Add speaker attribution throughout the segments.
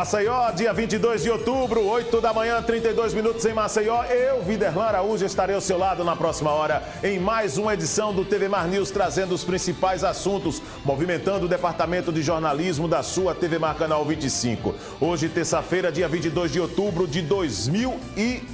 Speaker 1: Maceió, dia 22 de outubro, 8 da manhã, 32 minutos em Maceió. Eu, Viderlan Araújo, estarei ao seu lado na próxima hora em mais uma edição do TV Mar News, trazendo os principais assuntos, movimentando o departamento de jornalismo da sua TV Mar Canal 25. Hoje, terça-feira, dia 22 de outubro de 2019.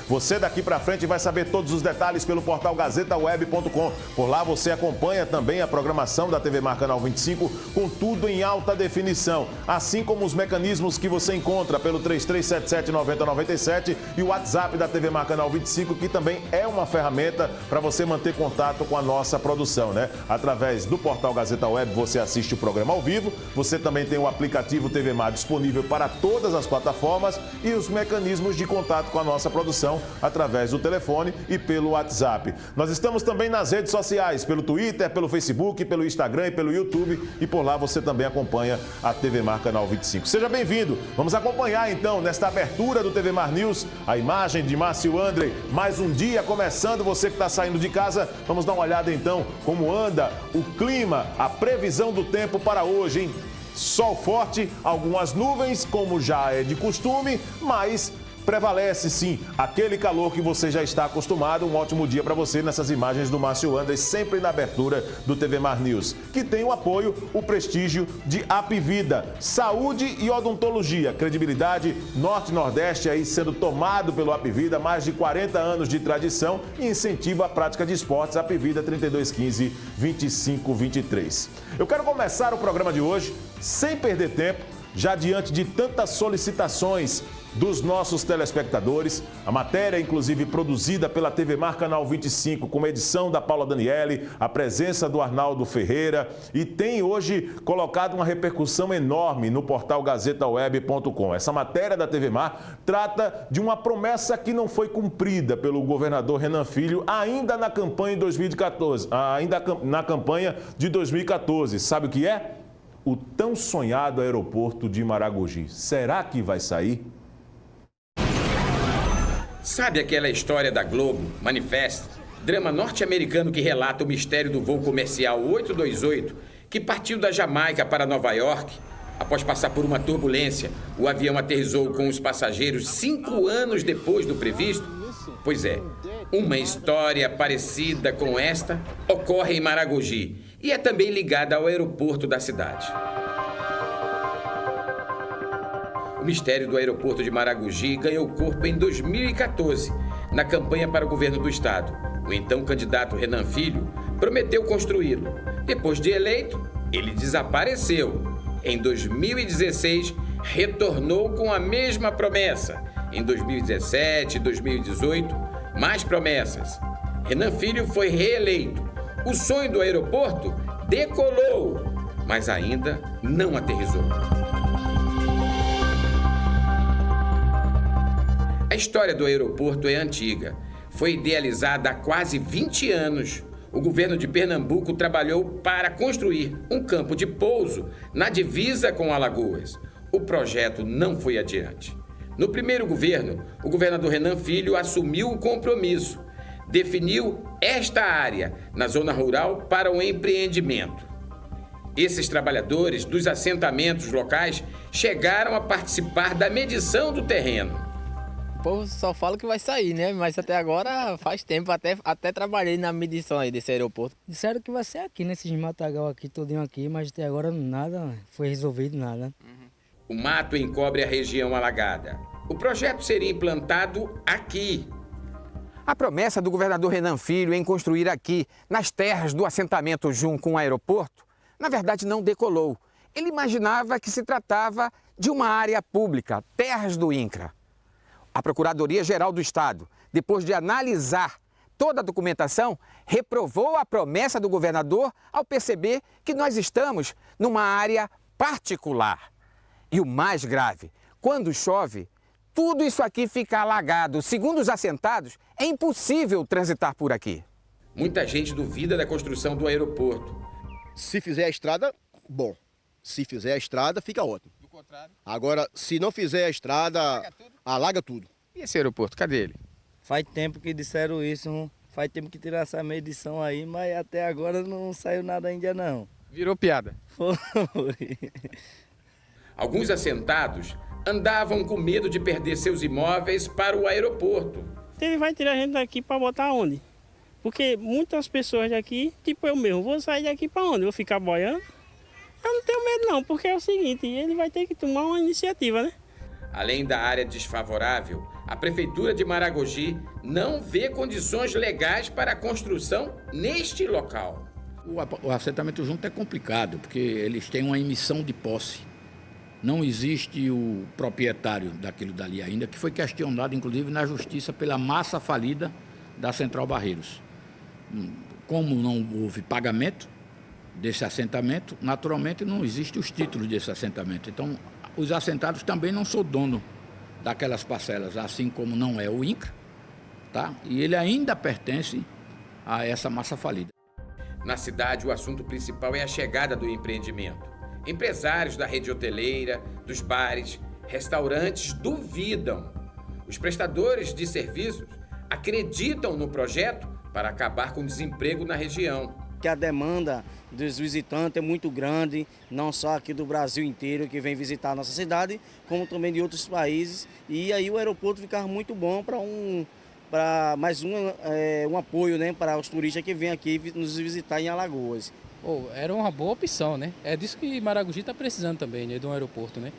Speaker 1: Você daqui para frente vai saber todos os detalhes pelo portal gazetaweb.com. Por lá você acompanha também a programação da TV Mar Canal 25 com tudo em alta definição, assim como os mecanismos que você encontra pelo 3377-9097 e o WhatsApp da TV Mar Canal 25, que também é uma ferramenta para você manter contato com a nossa produção, né? Através do portal Gazeta Web você assiste o programa ao vivo, você também tem o aplicativo TV Mar disponível para todas as plataformas e os mecanismos de contato com a nossa produção através do telefone e pelo WhatsApp. Nós estamos também nas redes sociais, pelo Twitter, pelo Facebook, pelo Instagram e pelo YouTube, e por lá você também acompanha a TV Mar Canal 25. Seja bem-vindo. Vamos acompanhar então nesta abertura do TV Mar News a imagem de Márcio André. Mais um dia começando, você que está saindo de casa, vamos dar uma olhada então como anda o clima, a previsão do tempo para hoje, hein? Sol forte, algumas nuvens, como já é de costume, mas prevalece sim aquele calor que você já está acostumado. Um ótimo dia para você nessas imagens do Márcio André, sempre na abertura do TV Mar News, que tem o apoio, o prestígio de Apvida, saúde e odontologia, credibilidade norte-nordeste aí sendo tomado pelo Apvida, mais de 40 anos de tradição e incentiva a prática de esportes. Apvida 3215-2523. Eu quero começar o programa de hoje sem perder tempo, já diante de tantas solicitações dos nossos telespectadores. A matéria, inclusive, produzida pela TV Mar Canal 25, com a edição da Paula Daniele, a presença do Arnaldo Ferreira, e tem hoje colocado uma repercussão enorme no portal gazetaweb.com. Essa matéria da TV Mar trata de uma promessa que não foi cumprida pelo governador Renan Filho ainda na campanha de 2014. Sabe o que é? O tão sonhado aeroporto de Maragogi. Será que vai sair?
Speaker 2: Sabe aquela história da Globo, Manifest, drama norte-americano que relata o mistério do voo comercial 828, que partiu da Jamaica para Nova York? Após passar por uma turbulência, o avião aterrissou com os passageiros 5 anos depois do previsto? Pois é, uma história parecida com esta ocorre em Maragogi e é também ligada ao aeroporto da cidade. O mistério do aeroporto de Maragogi ganhou corpo em 2014, na campanha para o governo do estado. O então candidato Renan Filho prometeu construí-lo. Depois de eleito, ele desapareceu. Em 2016, retornou com a mesma promessa. Em 2017 e 2018, mais promessas. Renan Filho foi reeleito. O sonho do aeroporto decolou, mas ainda não aterrissou. A história do aeroporto é antiga. Foi idealizada há quase 20 anos. O governo de Pernambuco trabalhou para construir um campo de pouso na divisa com Alagoas. O projeto não foi adiante. No primeiro governo, o governador Renan Filho assumiu o compromisso. Definiu esta área na zona rural para o empreendimento. Esses trabalhadores dos assentamentos locais chegaram a participar da medição do terreno.
Speaker 3: O povo só fala que vai sair, né? Mas até agora faz tempo, até trabalhei na medição aí desse aeroporto.
Speaker 4: Disseram que vai ser aqui, nesses matagal aqui, todinho aqui, mas até agora nada foi resolvido, nada.
Speaker 2: O mato encobre a região alagada. O projeto seria implantado aqui.
Speaker 5: A promessa do governador Renan Filho em construir aqui, nas terras do assentamento Jum com o aeroporto, na verdade não decolou. Ele imaginava que se tratava de uma área pública, terras do INCRA. A Procuradoria-Geral do Estado, depois de analisar toda a documentação, reprovou a promessa do governador ao perceber que nós estamos numa área particular. E o mais grave, quando chove, tudo isso aqui fica alagado. Segundo os assentados, é impossível transitar por aqui.
Speaker 2: Muita gente duvida da construção do aeroporto.
Speaker 6: Se fizer a estrada, bom. Se fizer a estrada, fica ótimo.
Speaker 2: Do contrário.
Speaker 6: Agora, se não fizer a estrada, alaga tudo.
Speaker 5: E esse aeroporto, cadê ele?
Speaker 4: Faz tempo que disseram isso, faz tempo que tiraram essa medição aí, mas até agora não saiu nada ainda não.
Speaker 5: Virou piada.
Speaker 4: Foi.
Speaker 2: Alguns assentados andavam com medo de perder seus imóveis para o aeroporto.
Speaker 7: Ele vai tirar a gente daqui para botar onde? Porque muitas pessoas daqui, tipo eu mesmo, vou sair daqui para onde? Vou ficar boiando? Eu não tenho medo não, porque é o seguinte, ele vai ter que tomar uma iniciativa, né?
Speaker 2: Além da área desfavorável, a Prefeitura de Maragogi não vê condições legais para a construção neste local.
Speaker 8: O assentamento junto é complicado, porque eles têm uma emissão de posse. Não existe o proprietário daquilo dali ainda, que foi questionado, inclusive, na justiça pela massa falida da Central Barreiros. Como não houve pagamento desse assentamento, naturalmente não existem os títulos desse assentamento. Então, os assentados também não são dono daquelas parcelas, assim como não é o INCRA, tá? E ele ainda pertence a essa massa falida.
Speaker 2: Na cidade, o assunto principal é a chegada do empreendimento. Empresários da rede hoteleira, dos bares, restaurantes duvidam. Os prestadores de serviços acreditam no projeto para acabar com o desemprego na região.
Speaker 9: Que a demanda dos visitantes é muito grande, não só aqui do Brasil inteiro que vem visitar a nossa cidade, como também de outros países. E aí o aeroporto ficar muito bom para mais um apoio, né, para os turistas que vêm aqui nos visitar em Alagoas.
Speaker 10: Era uma boa opção, né? É disso que Maragogi está precisando também, né, de um aeroporto, né?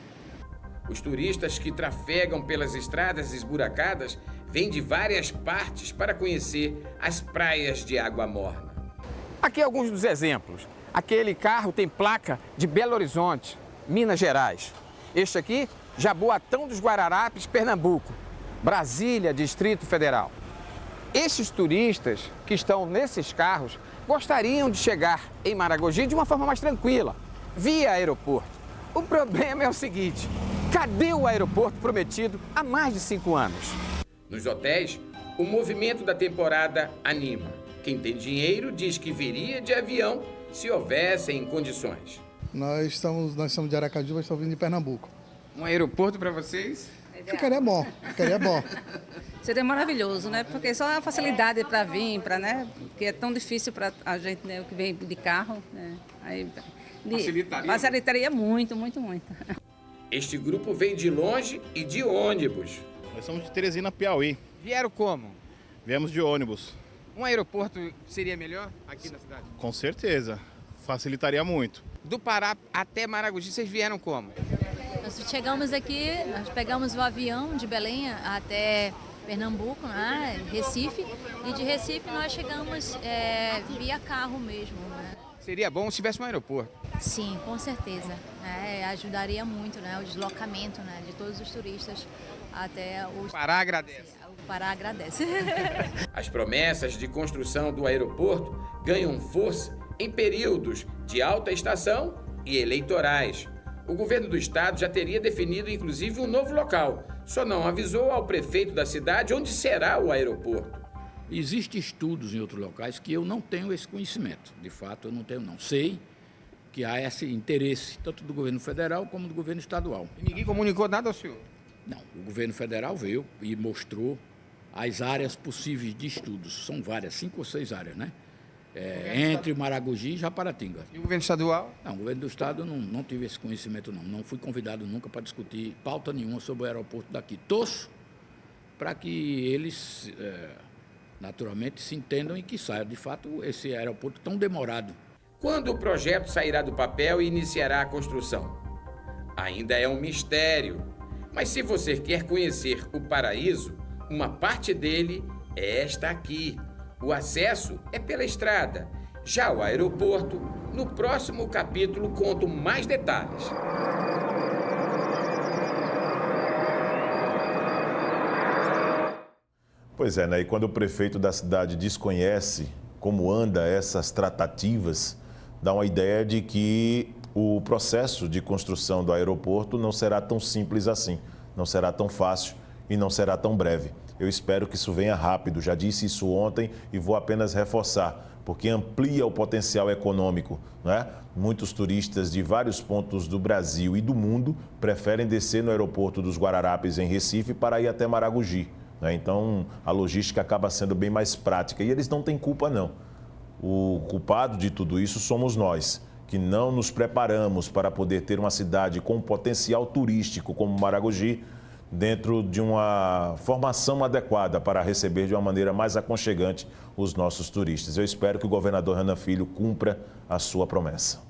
Speaker 2: Os turistas que trafegam pelas estradas esburacadas vêm de várias partes para conhecer as praias de água morna.
Speaker 5: Aqui alguns dos exemplos. Aquele carro tem placa de Belo Horizonte, Minas Gerais. Este aqui, Jaboatão dos Guararapes, Pernambuco. Brasília, Distrito Federal. Esses turistas que estão nesses carros gostariam de chegar em Maragogi de uma forma mais tranquila, via aeroporto. O problema é o seguinte: cadê o aeroporto prometido há mais de 5 anos?
Speaker 2: Nos hotéis, o movimento da temporada anima. Quem tem dinheiro diz que viria de avião se houvessem condições.
Speaker 11: Nós somos de Aracaju, mas estamos vindo de Pernambuco.
Speaker 5: Um aeroporto para vocês?
Speaker 11: Ficaria bom.
Speaker 12: Seria maravilhoso, né? Porque só a facilidade para vir, né? Porque é tão difícil para a gente, né, que vem de carro, né? Aí, facilitaria muito, muito, muito.
Speaker 2: Este grupo vem de longe e de ônibus.
Speaker 13: Nós somos de Teresina, Piauí.
Speaker 5: Vieram como?
Speaker 13: Viemos de ônibus.
Speaker 5: Um aeroporto seria melhor aqui na cidade?
Speaker 13: Com certeza, facilitaria muito.
Speaker 5: Do Pará até Maragogi, vocês vieram como?
Speaker 14: Nós chegamos aqui, nós pegamos o avião de Belém até Pernambuco, né, Recife, e de Recife nós chegamos via carro mesmo. Né?
Speaker 5: Seria bom se tivesse um aeroporto.
Speaker 14: Sim, com certeza. Ajudaria muito, né, o deslocamento, né, de todos os turistas até o
Speaker 5: Pará agradece.
Speaker 14: O Pará agradece.
Speaker 2: As promessas de construção do aeroporto ganham força em períodos de alta estação e eleitorais. O governo do estado já teria definido, inclusive, um novo local. Só não avisou ao prefeito da cidade onde será o aeroporto.
Speaker 8: Existem estudos em outros locais que eu não tenho esse conhecimento. De fato, eu não tenho, não. Sei que há esse interesse, tanto do governo federal como do governo estadual.
Speaker 5: E ninguém comunicou nada ao senhor?
Speaker 8: Não. O governo federal veio e mostrou as áreas possíveis de estudos. São várias, 5 ou 6 áreas, né? Entre Maragogi e Japaratinga.
Speaker 5: E o governo estadual?
Speaker 8: Não, o governo do estado não tive esse conhecimento, não. Não fui convidado nunca para discutir pauta nenhuma sobre o aeroporto daqui. Torço para que eles, naturalmente, se entendam e que saia, de fato, esse aeroporto tão demorado.
Speaker 2: Quando o projeto sairá do papel e iniciará a construção? Ainda é um mistério. Mas se você quer conhecer o paraíso, uma parte dele é esta aqui. O acesso é pela estrada. Já o aeroporto, no próximo capítulo, conto mais detalhes.
Speaker 1: Pois é, né? E quando o prefeito da cidade desconhece como anda essas tratativas, dá uma ideia de que o processo de construção do aeroporto não será tão simples assim, não será tão fácil e não será tão breve. Eu espero que isso venha rápido, já disse isso ontem e vou apenas reforçar, porque amplia o potencial econômico, não é? Muitos turistas de vários pontos do Brasil e do mundo preferem descer no aeroporto dos Guararapes, em Recife, para ir até Maragogi, né? Então, a logística acaba sendo bem mais prática e eles não têm culpa, não. O culpado de tudo isso somos nós, que não nos preparamos para poder ter uma cidade com potencial turístico como Maragogi, dentro de uma formação adequada para receber de uma maneira mais aconchegante os nossos turistas. Eu espero que o governador Renan Filho cumpra a sua promessa.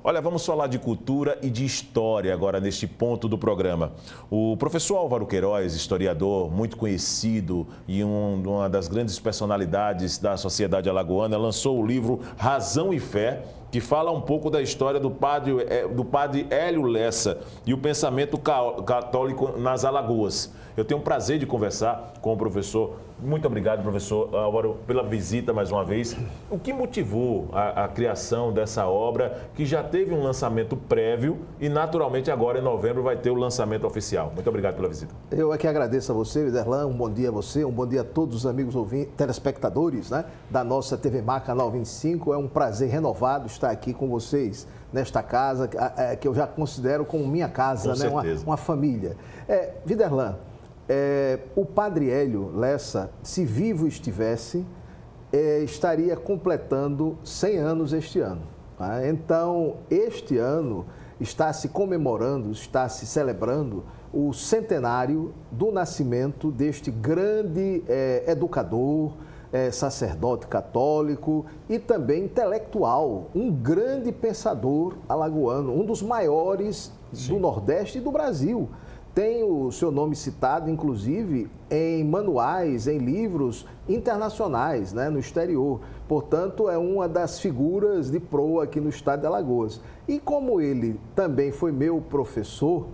Speaker 1: Olha, vamos falar de cultura e de história agora neste ponto do programa. O professor Álvaro Queiroz, historiador muito conhecido e uma das grandes personalidades da sociedade alagoana, lançou o livro Razão e Fé, que fala um pouco da história do padre Hélio Lessa e o pensamento católico nas Alagoas. Eu tenho o prazer de conversar com o professor. Muito obrigado, professor Álvaro, pela visita mais uma vez. O que motivou a criação dessa obra, que já teve um lançamento prévio e, naturalmente, agora em novembro vai ter o lançamento oficial? Muito obrigado pela visita.
Speaker 15: Eu é que agradeço a você, Viderlan. Um bom dia a você, um bom dia a todos os amigos telespectadores, né, da nossa TV Mar, Canal 25. É um prazer renovado estar aqui com vocês nesta casa, que eu já considero como minha casa, né, uma família. Viderlan, o padre Hélio Lessa, se vivo estivesse, estaria completando 100 anos este ano. Tá? Então, este ano está se comemorando, está se celebrando o centenário do nascimento deste grande educador, sacerdote católico e também intelectual, um grande pensador alagoano, um dos maiores do Nordeste e do Brasil. Tem o seu nome citado, inclusive, em manuais, em livros internacionais, né, no exterior. Portanto, é uma das figuras de proa aqui no estado de Alagoas. E como ele também foi meu professor,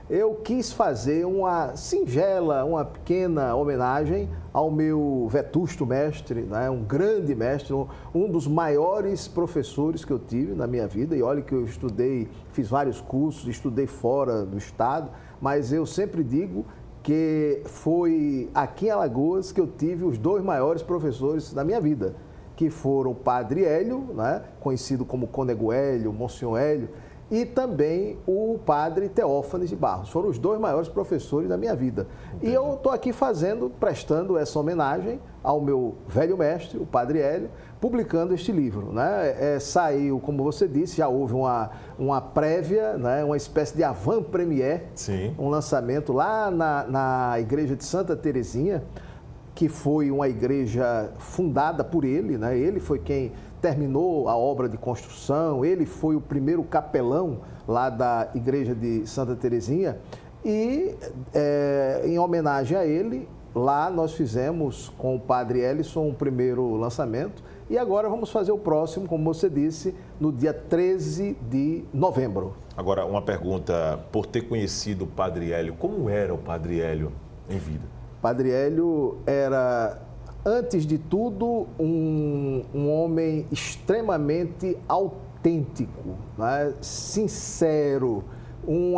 Speaker 15: eu quis fazer uma singela, uma pequena homenagem ao meu vetusto mestre, né, um grande mestre, um dos maiores professores que eu tive na minha vida. E olha que eu estudei, fiz vários cursos, estudei fora do estado, mas eu sempre digo que foi aqui em Alagoas que eu tive os dois maiores professores da minha vida, que foram o padre Hélio, né, conhecido como Cônego Hélio, Monsenhor Hélio, e também o padre Teófanes de Barros. Foram os dois maiores professores da minha vida. Entendi. E eu estou aqui prestando essa homenagem ao meu velho mestre, o padre Hélio, publicando este livro, né? Saiu, como você disse, já houve uma prévia, né? Uma espécie de avant-première, um lançamento lá na igreja de Santa Terezinha, que foi uma igreja fundada por ele, né? Ele foi quem terminou a obra de construção, ele foi o primeiro capelão lá da igreja de Santa Terezinha e, em homenagem a ele, lá nós fizemos com o padre Ellison um primeiro lançamento e agora vamos fazer o próximo, como você disse, no dia 13 de novembro.
Speaker 1: Agora, uma pergunta, por ter conhecido o padre Hélio, como era o padre Hélio em vida?
Speaker 15: O padre Hélio era, antes de tudo, um homem extremamente autêntico, né? Sincero, um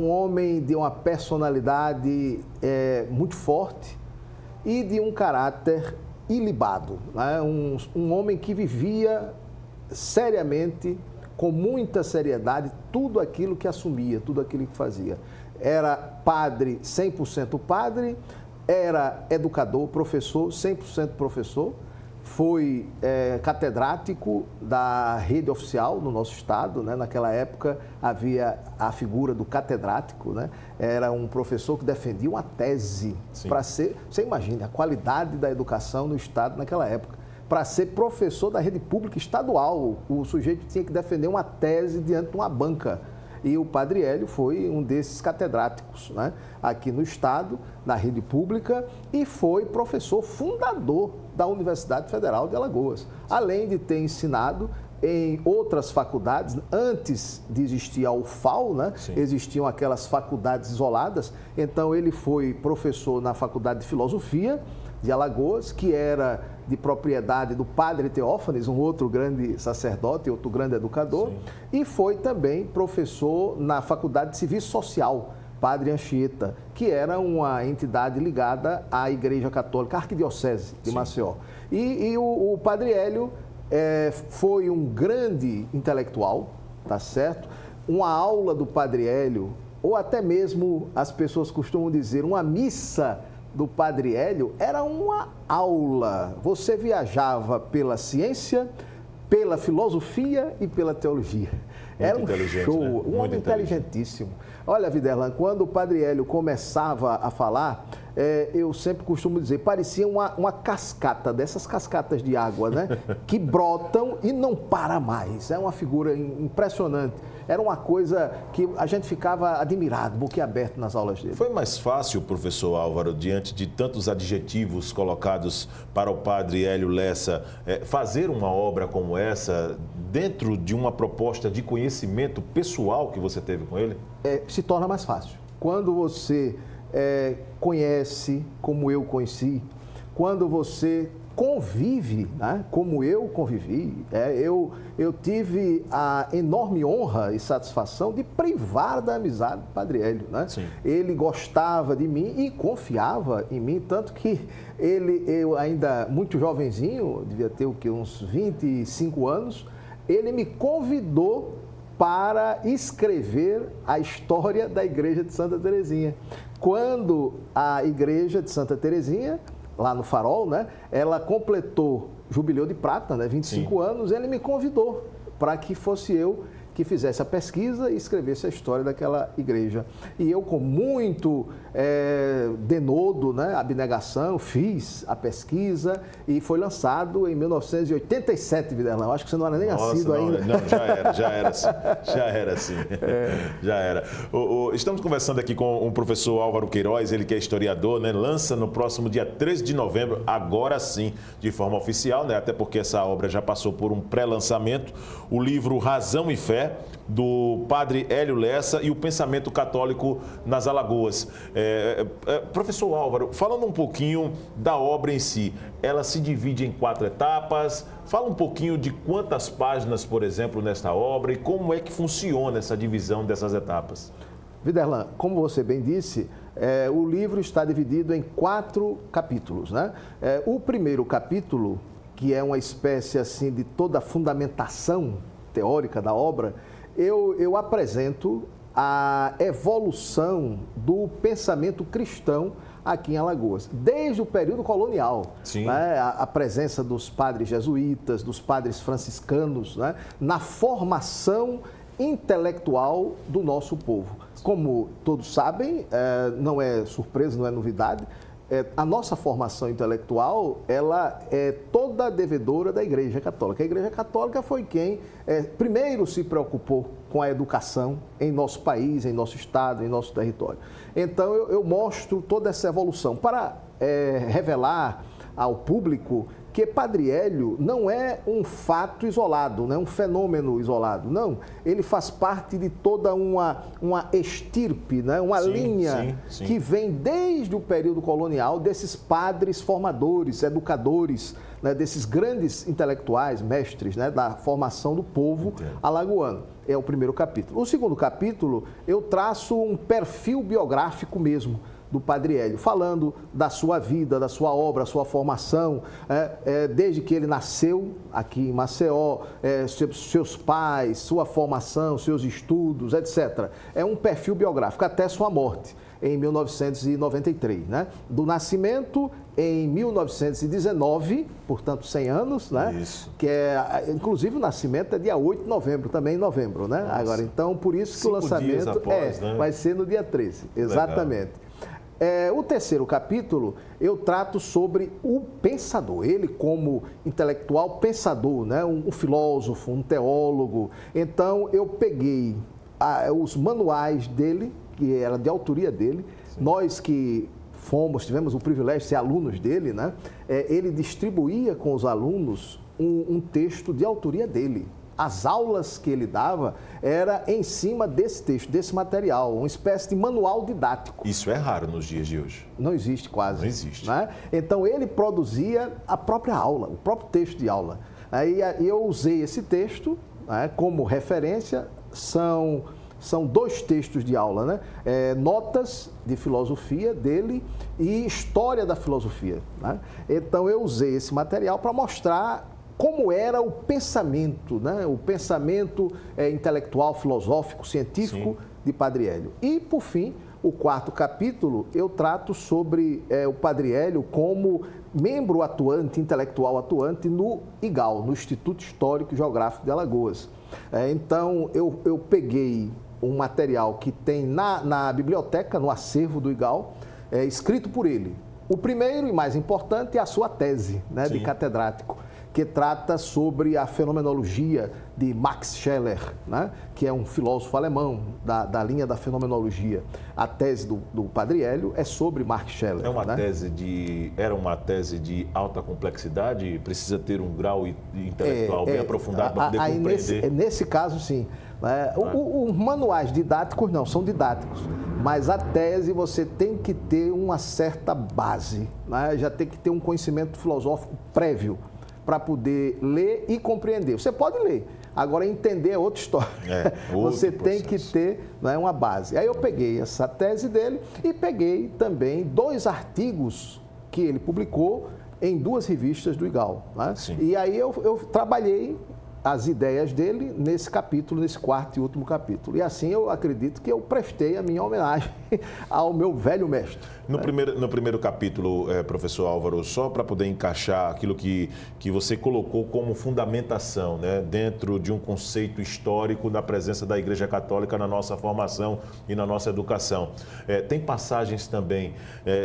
Speaker 15: homem de uma personalidade muito forte e de um caráter ilibado, né? Um homem que vivia seriamente, com muita seriedade, tudo aquilo que assumia, tudo aquilo que fazia. Era padre, 100% padre, era educador, professor, 100% professor, foi catedrático da rede oficial no nosso estado, né? Naquela época havia a figura do catedrático, né? Era um professor que defendia uma tese para ser, você imagina, a qualidade da educação no estado naquela época. Para ser professor da rede pública estadual, o sujeito tinha que defender uma tese diante de uma banca. E o padre Hélio foi um desses catedráticos, né? Aqui no estado, na rede pública, e foi professor fundador da Universidade Federal de Alagoas. Além de ter ensinado em outras faculdades, antes de existir a UFAL, né? Existiam aquelas faculdades isoladas, então ele foi professor na Faculdade de Filosofia de Alagoas, que era de propriedade do padre Teófanes, um outro grande sacerdote, outro grande educador, e foi também professor na Faculdade de Serviço Social, Padre Anchieta, que era uma entidade ligada à Igreja Católica, Arquidiocese de Maceió. E o padre Hélio foi um grande intelectual, tá certo? Uma aula do padre Hélio, ou até mesmo as pessoas costumam dizer, uma missa do padre Hélio era uma aula. Você viajava pela ciência, pela filosofia e pela teologia. Era um show,
Speaker 1: né?
Speaker 15: um homem inteligentíssimo. Olha, Viderlan, quando o Padre Hélio começava a falar, eu sempre costumo dizer, parecia uma cascata, dessas cascatas de água, né? Que brotam e não para mais. É uma figura impressionante. Era uma coisa que a gente ficava admirado, boquiaberto nas aulas dele.
Speaker 1: Foi mais fácil, professor Álvaro, diante de tantos adjetivos colocados para o Padre Hélio Lessa, fazer uma obra como essa dentro de uma proposta de conhecimento pessoal que você teve com ele?
Speaker 15: Se torna mais fácil. Quando você conhece como eu conheci, quando você convive, né, como eu convivi, eu tive a enorme honra e satisfação de privar da amizade do Padre Hélio, né?
Speaker 1: Sim.
Speaker 15: Ele gostava de mim e confiava em mim, tanto que eu ainda muito jovenzinho, devia ter uns 25 anos, ele me convidou para escrever a história da Igreja de Santa Teresinha. Quando a Igreja de Santa Teresinha, lá no Farol, né, ela completou Jubileu de Prata, né, 25 anos, ele me convidou para que fosse eu que fizesse a pesquisa e escrevesse a história daquela igreja. E eu, com muito denodo, né, abnegação, fiz a pesquisa e foi lançado em 1987, Viderlan. Acho que você não era nem nascido ainda.
Speaker 1: Não, já era assim. Já era. Estamos conversando aqui com o professor Álvaro Queiroz, ele que é historiador, né? Lança no próximo dia 13 de novembro, agora sim, de forma oficial, né? Até porque essa obra já passou por um pré-lançamento, o livro Razão e Fé, do Padre Hélio Lessa e o Pensamento Católico nas Alagoas. Professor Álvaro, falando um pouquinho da obra em si, ela se divide em 4 etapas. Fala um pouquinho de quantas páginas, por exemplo, nesta obra e como é que funciona essa divisão dessas etapas.
Speaker 15: Viderlan, como você bem disse, o livro está dividido em 4 capítulos, né? O primeiro capítulo, que é uma espécie assim de toda a fundamentação teórica da obra, eu apresento a evolução do pensamento cristão aqui em Alagoas, desde o período colonial, né? A presença dos padres jesuítas, dos padres franciscanos, né? Na formação intelectual do nosso povo. Como todos sabem, não é surpresa, não é novidade, a nossa formação intelectual, ela é toda devedora da Igreja Católica. A Igreja Católica foi quem primeiro se preocupou com a educação em nosso país, em nosso estado, em nosso território. Então, eu mostro toda essa evolução para revelar ao público que Padre Hélio não é um fato isolado, não é um fenômeno isolado, não. Ele faz parte de toda uma estirpe, né? Uma linha que vem desde o período colonial desses padres formadores, educadores, né? Desses grandes intelectuais, mestres, né? Da formação do povo alagoano. É o primeiro capítulo. O segundo capítulo, eu traço um perfil biográfico mesmo do Padre Hélio, falando da sua vida, da sua obra, sua formação, desde que ele nasceu aqui em Maceió, seus pais, sua formação, seus estudos, etc. É um perfil biográfico até sua morte, em 1993, né? Do nascimento em 1919, portanto 100 anos, né? Isso. Que inclusive o nascimento é dia 8 de novembro, também em novembro, né? Nossa. Agora, então, por isso que o lançamento após, né? Vai ser no dia 13, exatamente. O terceiro capítulo, eu trato sobre o pensador, ele como intelectual pensador, né? Um filósofo, um teólogo. Então, eu peguei os manuais dele, que era de autoria dele. Sim. Nós que tivemos o privilégio de ser alunos dele, né? Ele distribuía com os alunos um texto de autoria dele. As aulas que ele dava era em cima desse texto, desse material, uma espécie de manual didático.
Speaker 1: Isso é raro nos dias de hoje.
Speaker 15: Não existe quase.
Speaker 1: Não existe.
Speaker 15: Né? Então, ele produzia a própria aula, o próprio texto de aula. Aí eu usei esse texto, né, como referência, são 2 textos de aula, né? Notas de filosofia dele e história da filosofia, né? Então, eu usei esse material para mostrar como era o pensamento, né? O pensamento intelectual, filosófico, científico de Padre Hélio. E, por fim, O 4º capítulo, eu trato sobre o Padre Hélio como membro atuante, intelectual atuante no IGAL, no Instituto Histórico e Geográfico de Alagoas. Então, eu peguei um material que tem na biblioteca, no acervo do IGAL, escrito por ele. O primeiro e mais importante é a sua tese, né, de catedrático, que trata sobre a fenomenologia de Max Scheler, né, que é um filósofo alemão da linha da fenomenologia. A tese do Padre Hélio é sobre Max Scheler.
Speaker 1: Era uma tese de alta complexidade? Precisa ter um grau intelectual bem aprofundado para poder compreender?
Speaker 15: Nesse caso, sim. Os manuais didáticos não, são didáticos, mas a tese você tem que ter uma certa base, né? Já tem que ter um conhecimento filosófico prévio para poder ler e compreender. Você pode ler, agora entender é outra história. Você tem que ter, né, uma base. Aí eu peguei essa tese dele e peguei também 2 artigos que ele publicou em 2 revistas do IGAL. Né? E aí eu trabalhei as ideias dele nesse capítulo, nesse 4º e último capítulo. E assim eu acredito que eu prestei a minha homenagem ao meu velho mestre.
Speaker 1: No primeiro capítulo, professor Álvaro, só para poder encaixar aquilo que você colocou como fundamentação, né, dentro de um conceito histórico da presença da Igreja Católica na nossa formação e na nossa educação. Tem passagens também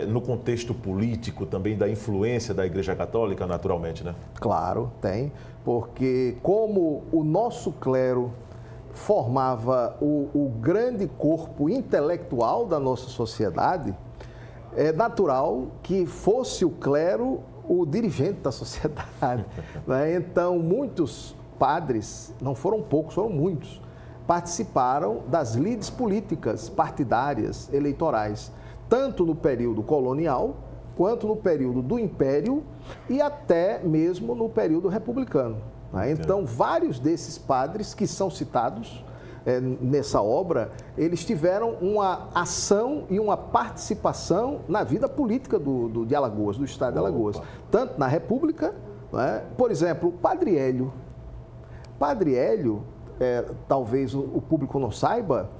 Speaker 1: no contexto político, também da influência da Igreja Católica, naturalmente, né?
Speaker 15: Claro, tem. Porque como o nosso clero formava o grande corpo intelectual da nossa sociedade, é natural que fosse o clero o dirigente da sociedade. Né? Então, muitos padres, não foram poucos, foram muitos, participaram das lides políticas partidárias eleitorais, tanto no período colonial, quanto no período do Império e até mesmo no período republicano. Né? Então, vários desses padres que são citados nessa obra, eles tiveram uma ação e uma participação na vida política de Alagoas, do estado de Alagoas. Tanto na República, né? Por exemplo, o Padre Hélio. Padre Hélio, talvez o público não saiba,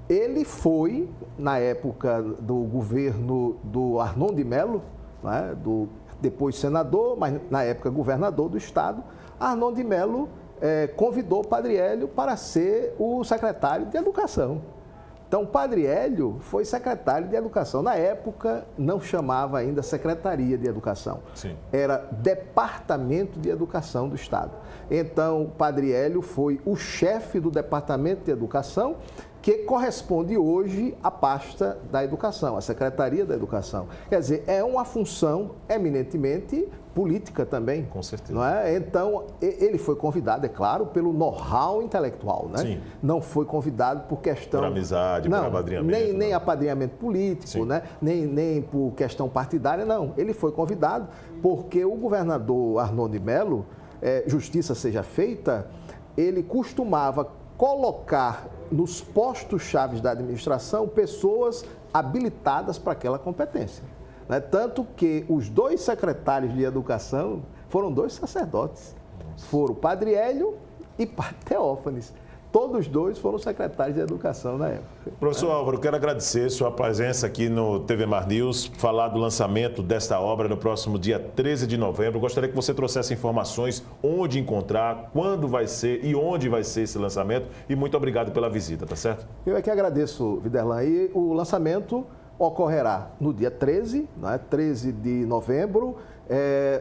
Speaker 15: ele foi, na época do governo do Arnon de Melo, né, depois senador, mas na época governador do estado, Arnon de Melo convidou o Padre Hélio para ser o secretário de Educação. Então, o Padre Hélio foi secretário de Educação. Na época, não chamava ainda Secretaria de Educação.
Speaker 1: Sim.
Speaker 15: Era Departamento de Educação do Estado. Então, o Padre Hélio foi o chefe do Departamento de Educação, que corresponde hoje à pasta da Educação, à Secretaria da Educação. Quer dizer, é uma função eminentemente política também.
Speaker 1: Com certeza.
Speaker 15: Não é? Então, ele foi convidado, é claro, pelo know-how intelectual, né?
Speaker 1: Sim.
Speaker 15: Não foi convidado por questão...
Speaker 1: Por amizade, por apadrinhamento.
Speaker 15: Nem apadrinhamento político, né? Nem por questão partidária, não. Ele foi convidado porque o governador Arnon de Melo, justiça seja feita, ele costumava colocar nos postos chaves da administração pessoas habilitadas para aquela competência. Né? Tanto que os 2 secretários de Educação foram 2 sacerdotes. Foram o Padre Hélio e Padre Teófanes. Todos 2 foram secretários de Educação na época.
Speaker 1: Professor Álvaro, quero agradecer sua presença aqui no TV Mar News, falar do lançamento desta obra no próximo dia 13 de novembro. Gostaria que você trouxesse informações, onde encontrar, quando vai ser e onde vai ser esse lançamento. E muito obrigado pela visita, tá certo?
Speaker 15: Eu é que agradeço, Viderlan. E o lançamento ocorrerá no dia 13, né? 13 de novembro.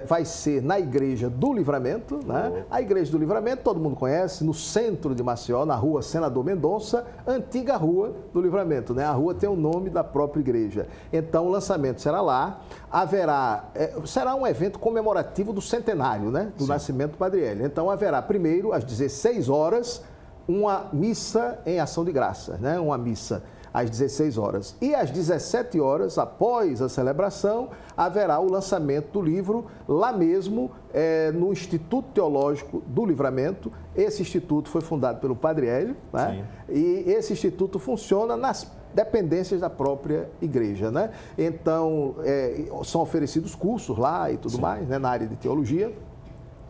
Speaker 15: Vai ser na Igreja do Livramento, né? A Igreja do Livramento, todo mundo conhece, no centro de Maceió, na rua Senador Mendonça, antiga Rua do Livramento, né? A rua tem o nome da própria igreja. Então, o lançamento será lá, será um evento comemorativo do centenário, né? Do nascimento do Padre Hélio. Então, haverá primeiro, às 16 horas, uma missa em ação de graça, né? Uma missa às 16 horas. E às 17 horas, após a celebração, haverá o lançamento do livro lá mesmo, no Instituto Teológico do Livramento. Esse instituto foi fundado pelo Padre Hélio, né? E esse instituto funciona nas dependências da própria igreja, né? Então, são oferecidos cursos lá e tudo mais, né? Na área de teologia.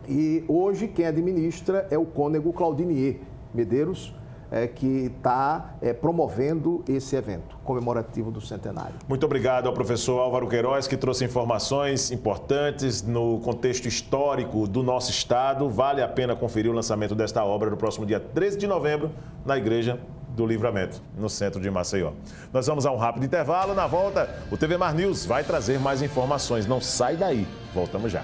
Speaker 15: E hoje quem administra é o cônego Claudinier Medeiros, que está promovendo esse evento comemorativo do centenário.
Speaker 1: Muito obrigado ao professor Álvaro Queiroz, que trouxe informações importantes no contexto histórico do nosso estado. Vale a pena conferir o lançamento desta obra no próximo dia 13 de novembro, na Igreja do Livramento, no centro de Maceió. Nós vamos a um rápido intervalo. Na volta, o TV Mar News vai trazer mais informações. Não sai daí. Voltamos já.